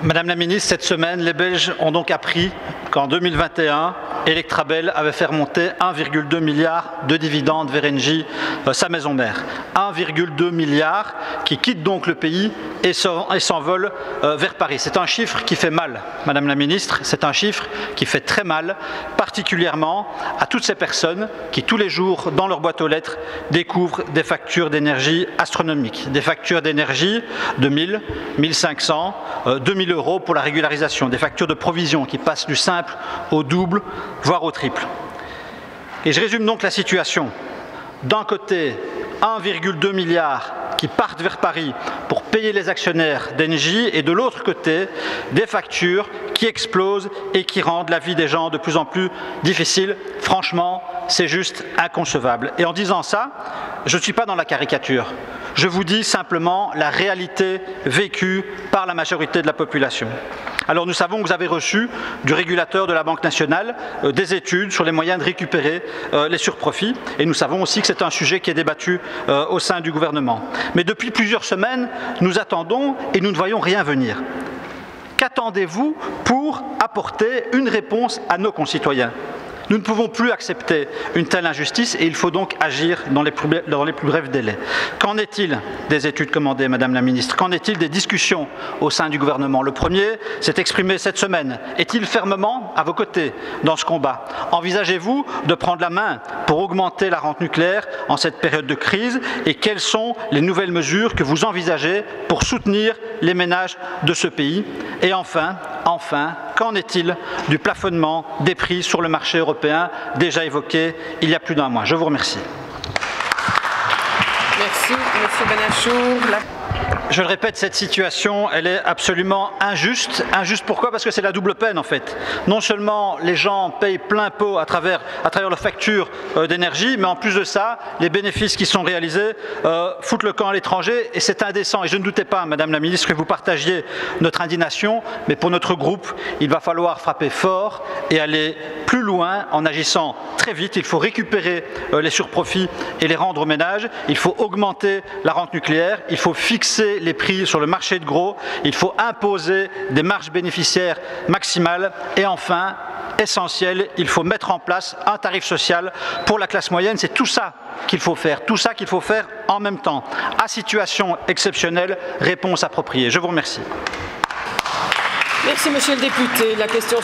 Madame la ministre, cette semaine, les Belges ont donc appris qu'en 2021, Electrabel avait fait remonter 1,2 milliard de dividendes vers Engie, sa maison mère. 1,2 milliard qui quitte donc le pays et s'envole vers Paris. C'est un chiffre qui fait mal, Madame la ministre, c'est un chiffre qui fait très mal, particulièrement à toutes ces personnes qui, tous les jours, dans leur boîte aux lettres, découvrent des factures d'énergie astronomiques. Des factures d'énergie de 1000, 1500, 2000 € pour la régularisation. Des factures de provision qui passent du simple au double, voire au triple. Et je résume donc la situation. D'un côté, 1,2 milliard qui partent vers Paris pour payer les actionnaires d'Engie, et de l'autre côté, des factures qui explosent et qui rendent la vie des gens de plus en plus difficile. Franchement, c'est juste inconcevable. Et en disant ça, je ne suis pas dans la caricature. Je vous dis simplement la réalité vécue par la majorité de la population. Alors nous savons que vous avez reçu du régulateur de la Banque nationale des études sur les moyens de récupérer les surprofits, et nous savons aussi que c'est un sujet qui est débattu au sein du gouvernement. Mais depuis plusieurs semaines, nous attendons et nous ne voyons rien venir. Qu'attendez-vous pour apporter une réponse à nos concitoyens ? Nous ne pouvons plus accepter une telle injustice et il faut donc agir dans les plus brefs délais. Qu'en est-il des études commandées, Madame la Ministre? Qu'en est-il des discussions au sein du gouvernement? Le premier s'est exprimé cette semaine. Est-il fermement à vos côtés dans ce combat? Envisagez-vous de prendre la main pour augmenter la rente nucléaire en cette période de crise? Et quelles sont les nouvelles mesures que vous envisagez pour soutenir les ménages de ce pays? Et enfin, qu'en est-il du plafonnement des prix sur le marché européen, déjà évoqué il y a plus d'un mois? Je vous remercie. Merci, M. Benachou. Je le répète, cette situation, elle est absolument injuste. Injuste pourquoi? Parce que c'est la double peine en fait. Non seulement les gens payent plein pot à travers leurs factures d'énergie, mais en plus de ça, les bénéfices qui sont réalisés foutent le camp à l'étranger et c'est indécent. Et je ne doutais pas, Madame la Ministre, que vous partagiez notre indignation, mais pour notre groupe, il va falloir frapper fort et aller plus loin en agissant très vite. Il faut récupérer les surprofits et les rendre aux ménages. Il faut augmenter la rente nucléaire. Il faut fixer les prix sur le marché de gros, il faut imposer des marges bénéficiaires maximales et enfin, essentiel, il faut mettre en place un tarif social pour la classe moyenne. C'est tout ça qu'il faut faire en même temps. À situation exceptionnelle, réponse appropriée. Je vous remercie. Merci, Monsieur le député. La question